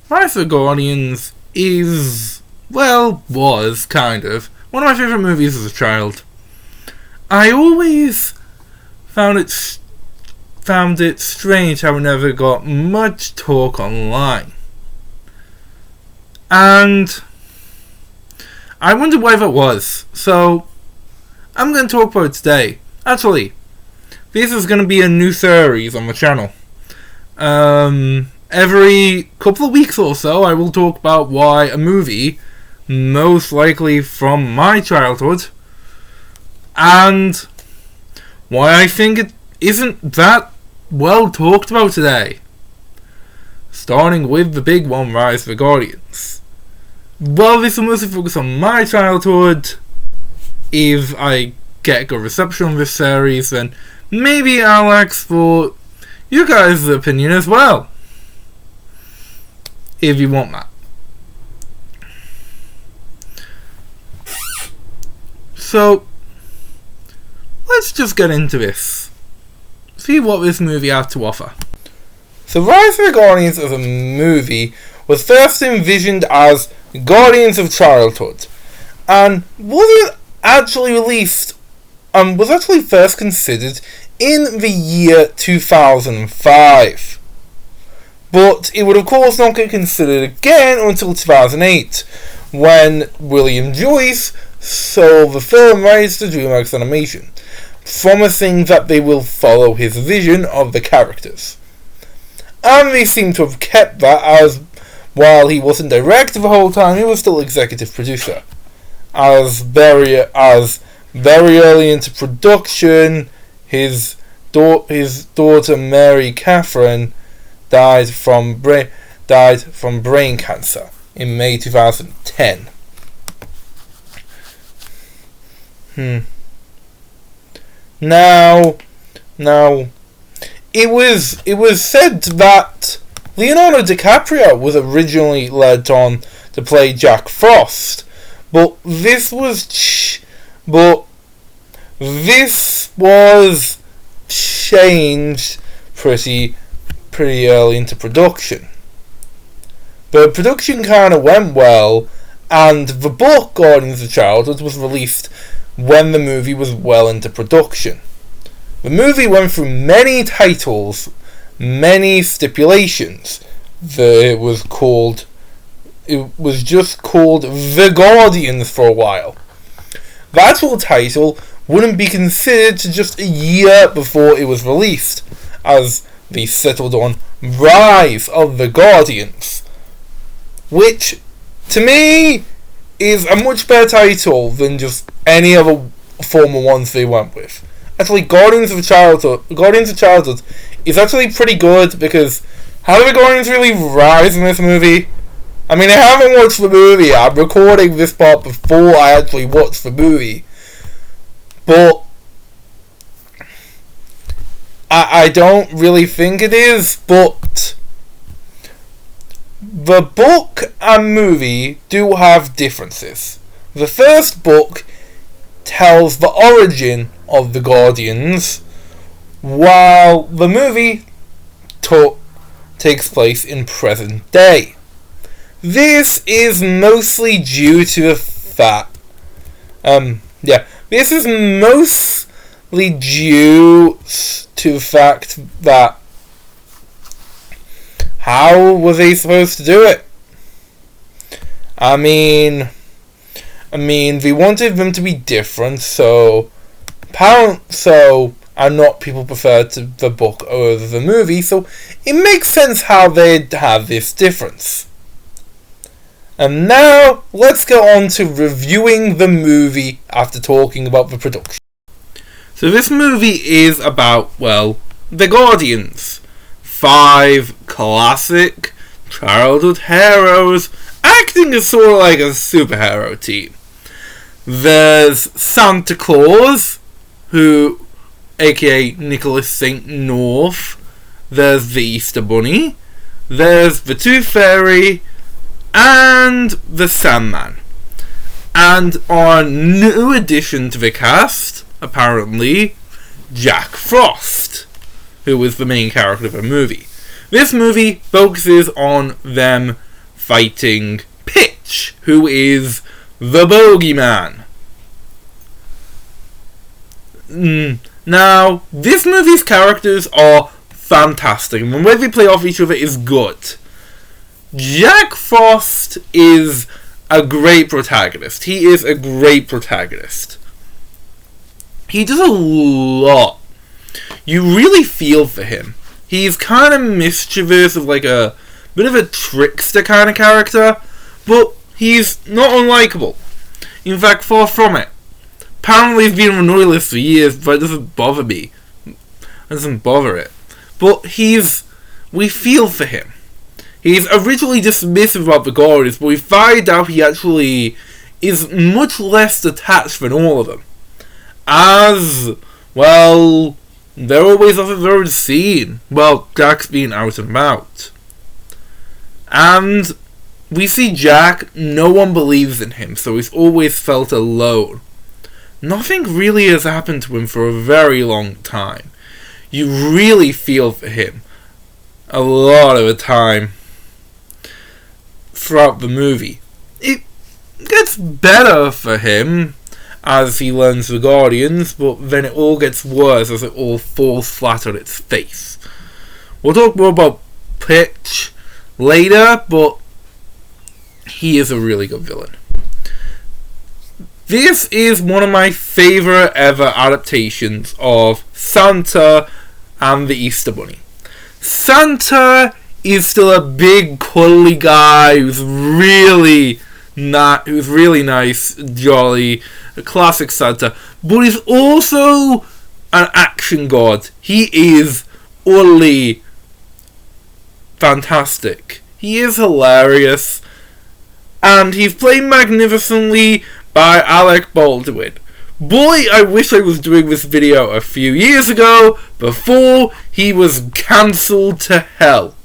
Rise of the Guardians is, well, was kind of one of my favourite movies as a child. I always found it strange how it never got much talk online. And I wonder why that was. So I'm going to talk about it today. Actually, this is going to be a new series on the channel. Every couple of weeks or so, I will talk about why a movie, most likely from my childhood, and why I think it isn't that well talked about today. Starting with the big one, Rise of the Guardians. Well, this will mostly focus on my childhood. If I get good reception on this series, then maybe I'll explore you guys' opinion as well, if you want that. So, let's just get into this. See what this movie had to offer. So Rise of the Guardians as a movie was first envisioned as Guardians of Childhood, and wasn't actually released, was actually first considered in the year 2005. But it would of course not get considered again until 2008, when William Joyce sold the film rights to Dreamworks Animation, promising that they will follow his vision of the characters. And they seem to have kept that, as while he wasn't director the whole time, he was still executive producer. As very early into production, his daughter Mary Catherine died from brain cancer in May 2010. Now, it was said that Leonardo DiCaprio was originally led on to play Jack Frost, but this was changed pretty early into production. The production kind of went well, and the book Guardians of Childhood was released when the movie was well into production. The movie went through many titles, many stipulations. It was just called The Guardians for a while. The actual title wouldn't be considered to just a year before it was released, as they settled on Rise of the Guardians, which, to me, is a much better title than just any other former ones they went with. Actually, Guardians of Childhood is actually pretty good, because how do the Guardians really rise in this movie? I mean, I haven't watched the movie. I'm recording this part before I actually watched the movie. But I don't really think it is, but the book and movie do have differences. The first book tells the origin of the Guardians, while the movie takes place in present day. This is mostly due to the fact, this is mostly due to the fact that how were they supposed to do it? I mean, they wanted them to be different, and not people preferred the book over the movie, so it makes sense how they'd have this difference. And now, let's go on to reviewing the movie after talking about the production. So this movie is about, well, the Guardians. 5 classic childhood heroes acting as sort of like a superhero team. There's Santa Claus, who, aka Nicholas St. North. There's the Easter Bunny. There's the Tooth Fairy. And the Sandman. And our new addition to the cast, apparently, Jack Frost, who was the main character of the movie. This movie focuses on them fighting Pitch, who is the Bogeyman. Now, this movie's characters are fantastic, and the way they play off each other is good. Jack Frost is a great protagonist. He is a great protagonist. He does a lot. You really feel for him. He's kind of mischievous, of like a bit of a trickster kind of character, but he's not unlikable. In fact, far from it. Apparently he's been on the naughty list for years, but it doesn't bother me. It doesn't bother it. But we feel for him. He's originally dismissive about the Guardians, but we find out he actually is much less detached than all of them. As, well, they're always off at their own scene. Well, Jack's been out and about. And we see Jack, no one believes in him, so he's always felt alone. Nothing really has happened to him for a very long time. You really feel for him a lot of the time throughout the movie. It gets better for him as he learns the Guardians, but then it all gets worse as it all falls flat on its face. We'll talk more about Pitch later, but he is a really good villain. This is one of my favourite ever adaptations of Santa and the Easter Bunny. Santa is still a big, cuddly guy who's really nice, jolly, a classic Santa, but he's also an action god. He is utterly fantastic. He is hilarious, and he's played magnificently by Alec Baldwin. Boy, I wish I was doing this video a few years ago, before he was cancelled to hell.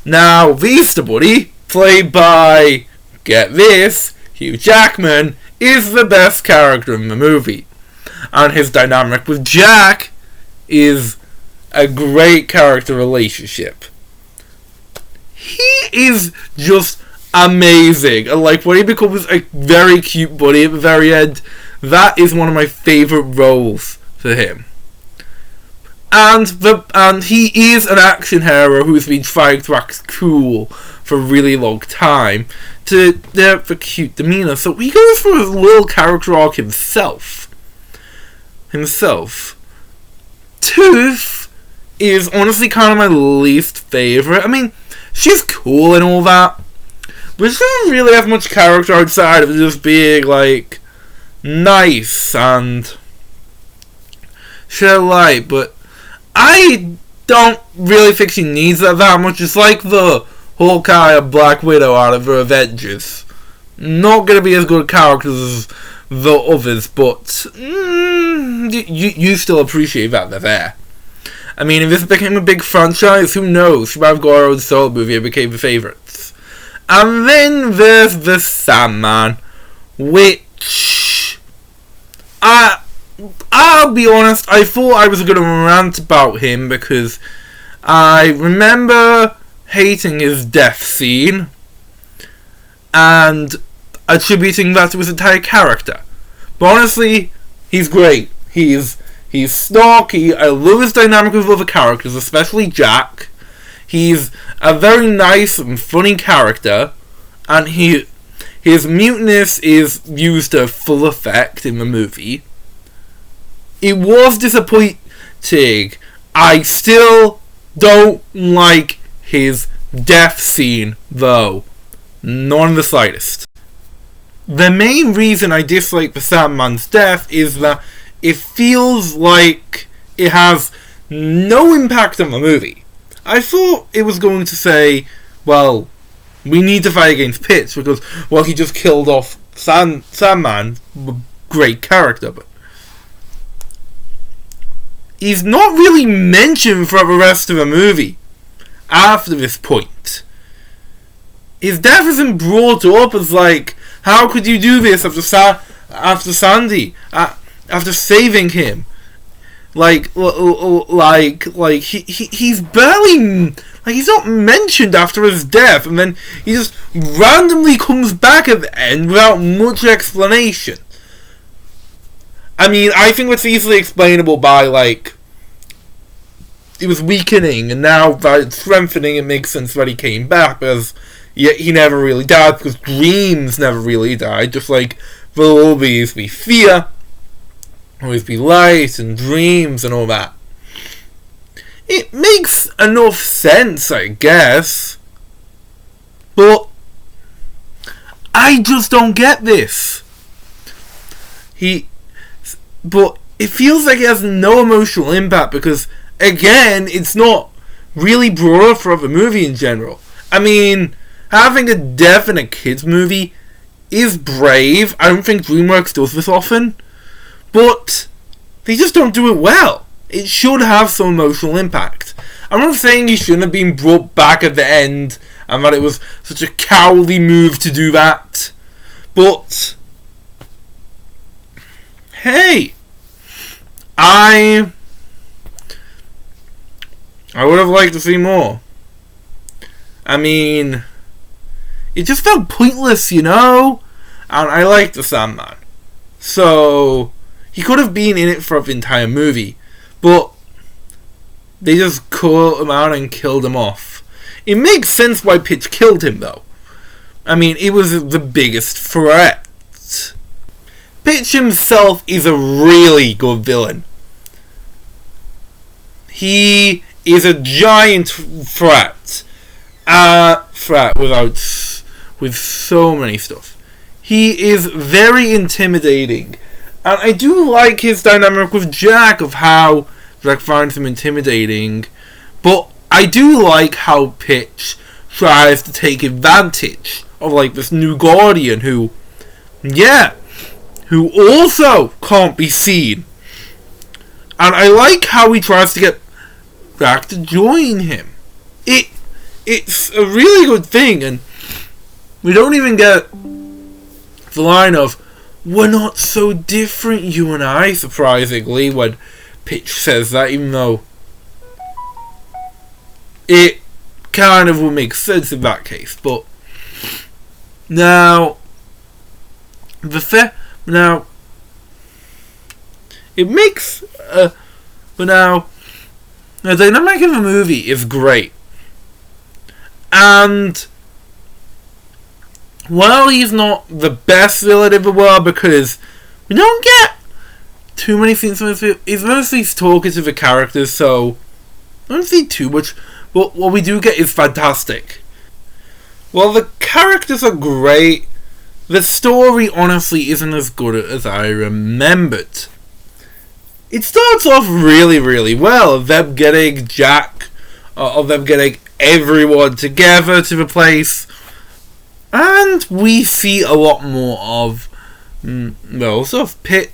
Now, the Easter Bunny, played by, get this, Hugh Jackman, is the best character in the movie. And his dynamic with Jack is a great character relationship. He is just amazing. And like when he becomes a very cute bunny at the very end, that is one of my favourite roles for him. And he is an action hero who's been trying to act cool for a really long time to the cute demeanour. So he goes for a little character arc himself. Tooth is honestly kind of my least favourite. I mean, she's cool and all that, but she doesn't really have much character outside of just being, like, nice and light, but I don't really think she needs that much. It's like the Hawkeye and Black Widow out of the Avengers. Not going to be as good characters as the others, but you still appreciate that they're there. I mean, if this became a big franchise, who knows? She might have got her own solo movie and became the favourites. And then there's the Sandman, which I'll be honest, I thought I was going to rant about him because I remember hating his death scene and attributing that to his entire character. But honestly, he's great. He's snarky. I love his dynamic with other characters, especially Jack. He's a very nice and funny character, and his muteness is used to full effect in the movie. It was disappointing. I still don't like his death scene, though. Not in the slightest. The main reason I dislike the Sandman's death is that it feels like it has no impact on the movie. I thought it was going to say, well, we need to fight against Pitch because, well, he just killed off Sandman, great character, but he's not really mentioned for the rest of the movie after this point. His death isn't brought up as like, how could you do this after Sandy, after saving him? He's barely, he's not mentioned after his death, and then he just randomly comes back at the end without much explanation. I mean, I think it's easily explainable by, it was weakening, and now by strengthening, it makes sense that he came back, because he never really died, because dreams never really died, just like there'll always be fear, always be light, and dreams, and all that. It makes enough sense, I guess, but I just don't get this. But it feels like it has no emotional impact because, again, it's not really brought up for the movie in general. I mean, having a death in a kids movie is brave. I don't think Dreamworks does this often, but they just don't do it well. It should have some emotional impact. I'm not saying he shouldn't have been brought back at the end and that it was such a cowardly move to do that, but hey, I would have liked to see more. I mean, it just felt pointless, and I like the Sandman, so he could have been in it for the entire movie, but they just called him out and killed him off. It makes sense why Pitch killed him, though. I mean, it was the biggest threat. Pitch himself is a really good villain. He is a giant threat. With so many stuff. He is very intimidating. And I do like his dynamic with Jack, of how Jack finds him intimidating. But I do like how Pitch tries to take advantage of, this new Guardian who also can't be seen. And I like how he tries to get back to join him. It's a really good thing, and we don't even get the line of, "We're not so different, you and I," surprisingly, when Pitch says that, even though it kind of would make sense in that case. But now it makes the dynamic of the movie is great, and while he's not the best villain in the world, because we don't get too many things from this film, he's mostly talking to the characters, so I don't see too much, but what we do get is fantastic. While the characters are great, the story honestly isn't as good as I remembered. It starts off really, really well, of them getting everyone together to the place, and we see a lot more of, sort of Pitch.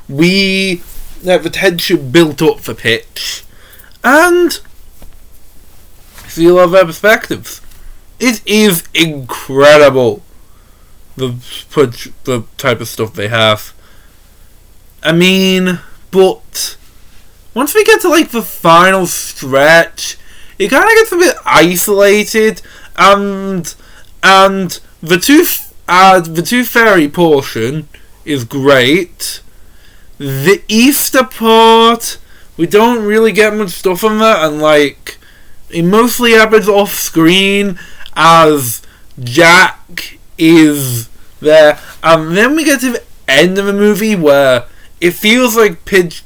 We have the tension built up for Pitch, and see a lot of their perspectives. It is incredible, the type of stuff they have. I mean, but once we get to the final stretch, it kind of gets a bit isolated, and the Tooth Fairy portion is great. The Easter part, we don't really get much stuff on that, and it mostly happens off screen as Jack is there, and then we get to the end of the movie where it feels like Pitch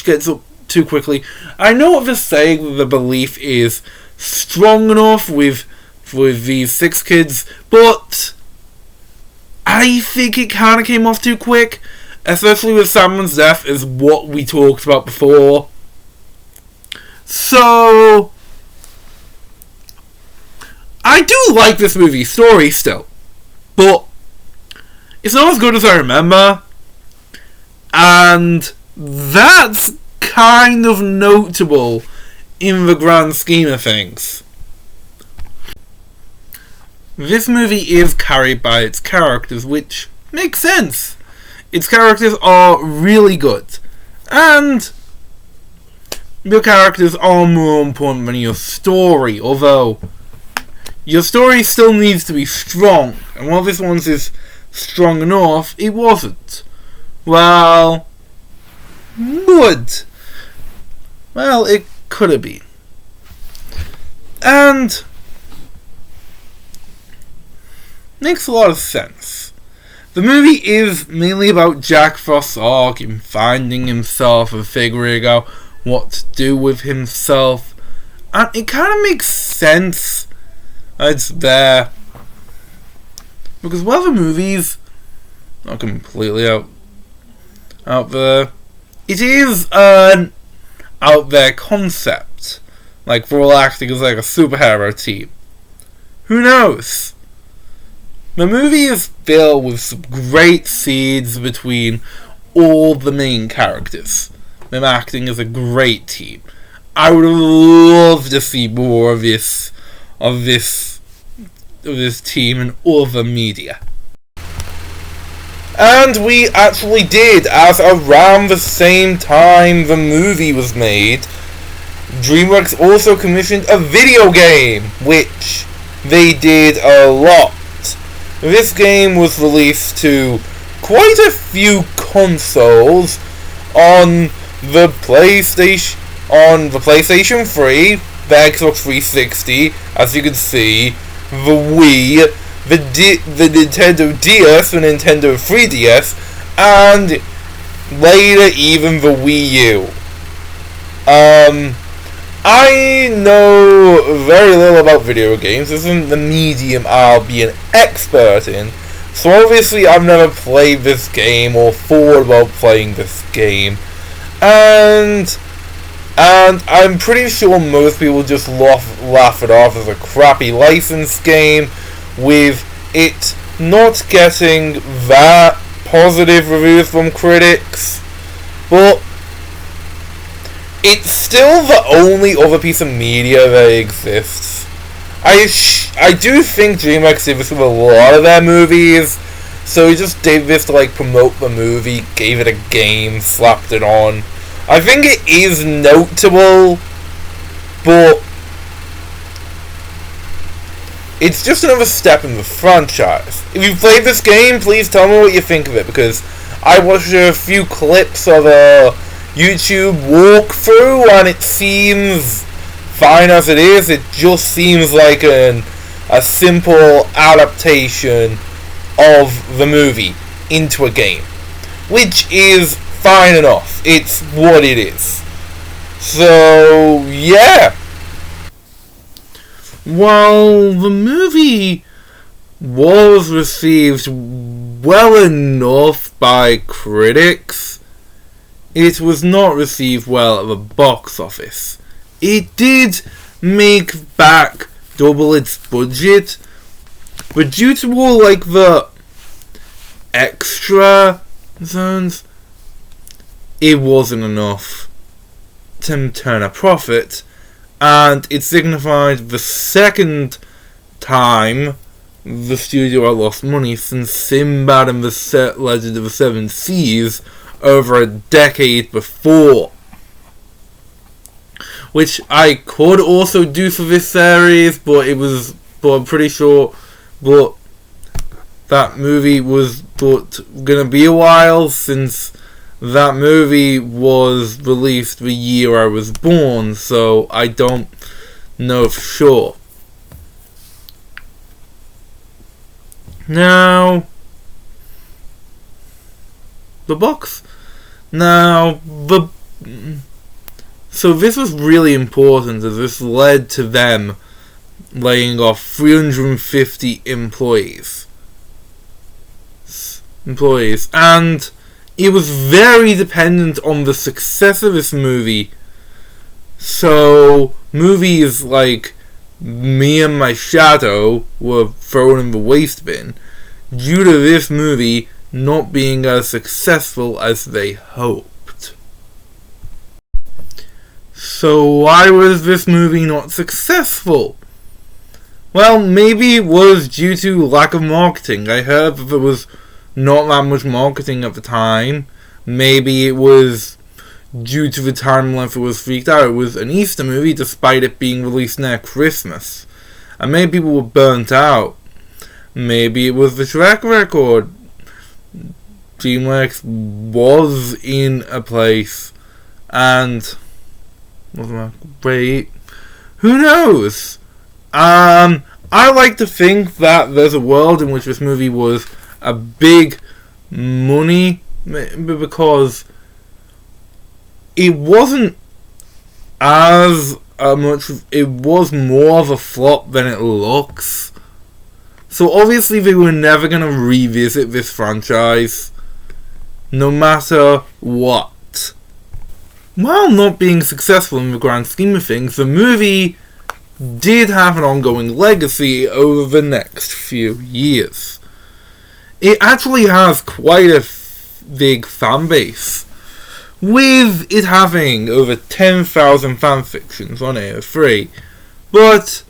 gets up too quickly. I know what they're saying, that the belief is strong enough with these 6 kids, but I think it kind of came off too quick, especially with Salmon's death, is what we talked about before. So I do like this movie's story still, but it's not as good as I remember, and that's kind of notable in the grand scheme of things. This movie is carried by its characters, which makes sense. Its characters are really good, And your characters are more important than your story, although your story still needs to be strong, and while this one's is strong enough, it wasn't. Well, it could have been. And makes a lot of sense. The movie is mainly about Jack Frost's arc in finding himself and figuring out what to do with himself. And it kind of makes sense it's there. Because while the movie's not completely out there, it is an out there concept. Like, we're all acting as like a superhero team. Who knows? The movie is filled with some great scenes between all the main characters. Them acting as a great team. I would love to see more of this team in other media. And we actually did, as around the same time the movie was made, Dreamworks also commissioned a video game, which they did a lot. This game was released to quite a few consoles on the PlayStation 3, the Xbox 360, as you can see, the Wii, the Nintendo DS, the Nintendo 3DS, and later even the Wii U. I know very little about video games. This isn't the medium I'll be an expert in. So obviously I've never played this game or thought about playing this game. And I'm pretty sure most people just laugh it off as a crappy licensed game, with it not getting that positive reviews from critics. But it's still the only other piece of media that exists. I do think DreamWorks did this with a lot of their movies, so he just did this to like promote the movie, gave it a game, slapped it on. I think it is notable, but it's just another step in the franchise. If you played this game, please tell me what you think of it, because I watched a few clips of a YouTube walkthrough and it seems fine as it is. It just seems like a simple adaptation of the movie into a game, which is fine enough. It's what it is. So, yeah. While the movie was received well enough by critics, it was not received well at the box office. It did make back double its budget, but due to all like the extra zones, it wasn't enough to turn a profit, and it signified the second time the studio had lost money since Sinbad and the Legend of the Seven Seas over a decade before. Which I could also do for this series, but I'm pretty sure, but that movie was thought gonna be a while, since that movie was released the year I was born, so I don't know for sure. Now, so this was really important, as this led to them laying off 350 employees, and it was very dependent on the success of this movie. So movies like Me and My Shadow were thrown in the waste bin due to this movie not being as successful as they hoped. So why was this movie not successful? Well, maybe it was due to lack of marketing. I heard that there was not that much marketing at the time. Maybe it was due to the time length it was leaked out. It was an Easter movie despite it being released near Christmas. And many people were burnt out. Maybe it was the track record. Dreamworks was in a place and wasn't great. Who knows? I like to think that there's a world in which this movie was a big money, because it wasn't as much. It was more of a flop than it looks. So obviously they were never going to revisit this franchise, no matter what. While not being successful in the grand scheme of things, the movie did have an ongoing legacy over the next few years. It actually has quite a big fan base, with it having over 10,000 fanfictions on AO3. But,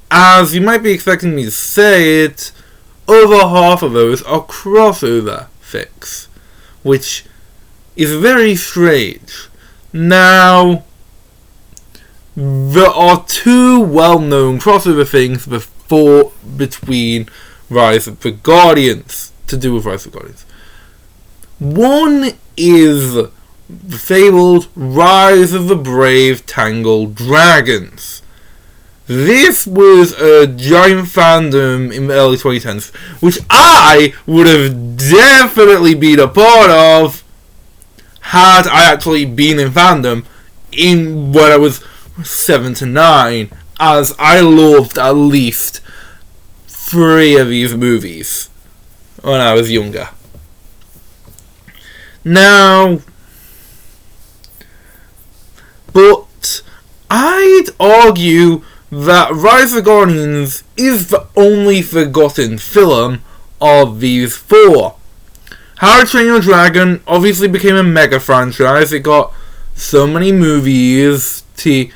as you might be expecting me to say it, over half of those are crossover fics, which is very strange. Now, there are two well-known crossover things between Rise of the Guardians, to do with Rise of the Guardians. One is the fabled Rise of the Brave Tangled Dragons. This was a giant fandom in the early 2010s, which I would have definitely been a part of had I actually been in fandom when I was 7 to 9, as I loved at least 3 of these movies when I was younger. Now, but I'd argue that Rise of the Guardians is the only forgotten film of these 4. How to Train Your Dragon obviously became a mega franchise. It got so many movies, TV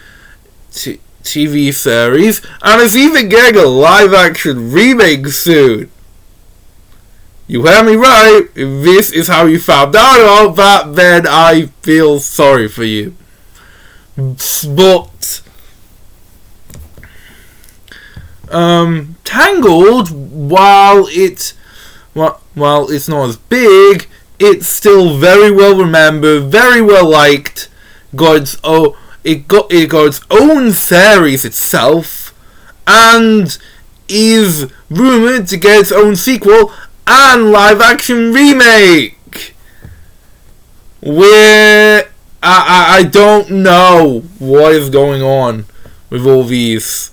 series, and it's even getting a live action remake soon. You heard me right. If this is how you found out about that, then I feel sorry for you. But Tangled, while it's not as big, it's still very well remembered, very well liked. It got its own series itself, and is rumored to get its own sequel and live action remake. Where I don't know what is going on with all these.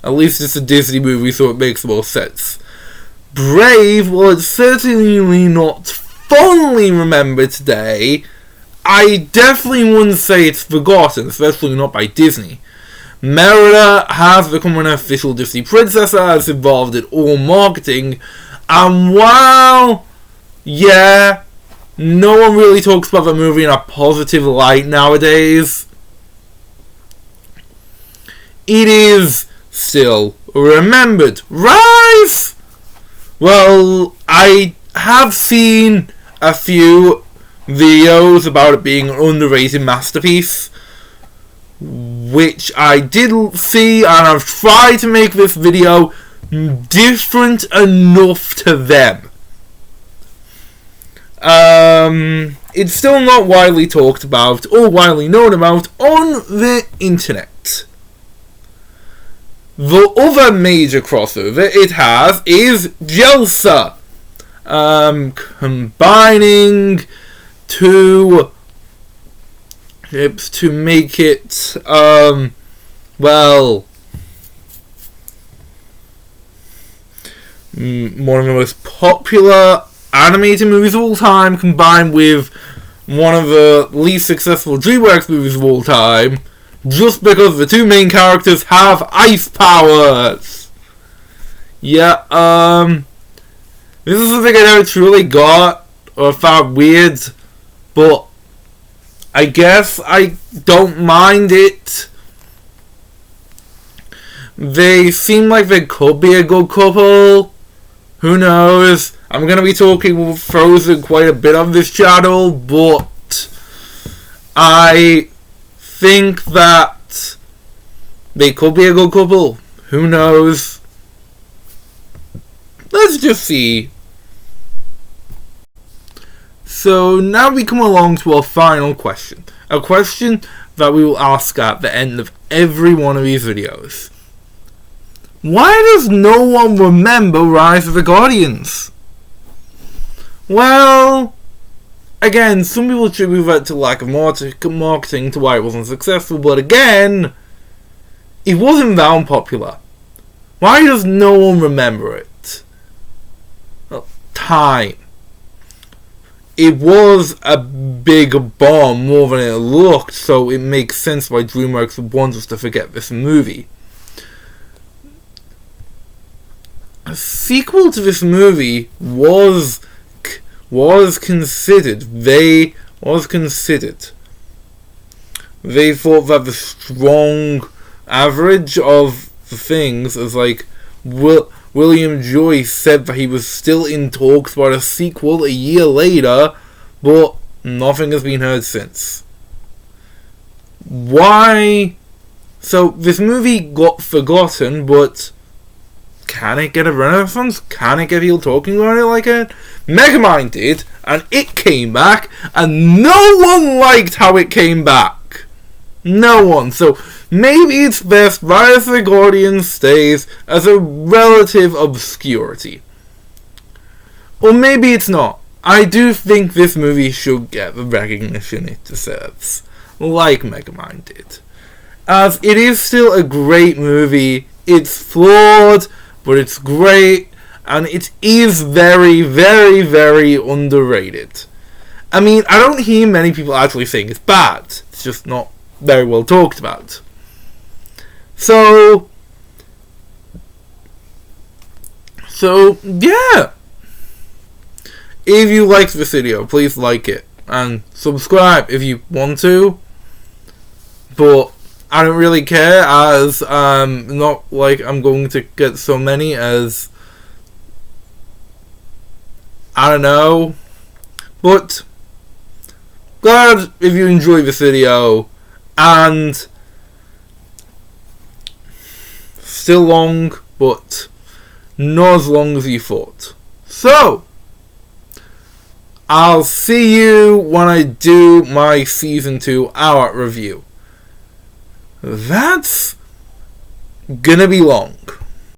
At least it's a Disney movie, so it makes more sense. Brave, well, it's certainly not fondly remembered today. I definitely wouldn't say it's forgotten, especially not by Disney. Merida has become an official Disney princess, as involved in all marketing, and while, yeah, no one really talks about the movie in a positive light nowadays, it is still remembered. Rise! Well, I have seen a few videos about it being an underrated masterpiece, which I did see, and I've tried to make this video different enough to them. It's still not widely talked about or widely known about on the internet. The other major crossover it has is Jelsa, combining two ships to make it, well, one of the most popular animated movies of all time, combined with one of the least successful Dreamworks movies of all time, just because the two main characters have ice powers. Yeah, this is something I never truly got or found weird, but I guess I don't mind it. They seem like they could be a good couple. Who knows? I'm going to be talking with Frozen quite a bit on this channel, but I think that they could be a good couple. Who knows? Let's just see. So now we come along to our final question. A question that we will ask at the end of every one of these videos. Why does no one remember Rise of the Guardians? Well, again, some people attribute that to lack of marketing to why it wasn't successful, but again, it wasn't that unpopular. Why does no one remember it? Well, time. It was a big bomb more than it looked, so it makes sense why Dreamworks would want us to forget this movie. A sequel to this movie was considered. They thought that the strong average of the things, as like William Joyce said that he was still in talks about a sequel a year later, but nothing has been heard since. Why? So this movie got forgotten, but can it get a renaissance? Can it get people talking about it like it? Megamind did, and it came back, and no one liked how it came back. No one. So maybe it's best Rise of the Guardians stays as a relative obscurity. Or maybe it's not. I do think this movie should get the recognition it deserves, like Megamind did. As it is still a great movie. It's flawed, but it's great, and it is very, very, very underrated. I mean, I don't hear many people actually saying it's bad. It's just not very well talked about. So yeah. If you liked this video, please like it. And subscribe if you want to. But I don't really care, as not like I'm going to get so many as I don't know. But glad if you enjoyed this video, and still long, but not as long as you thought. So I'll see you when I do my Season 2 hour review. That's gonna be long.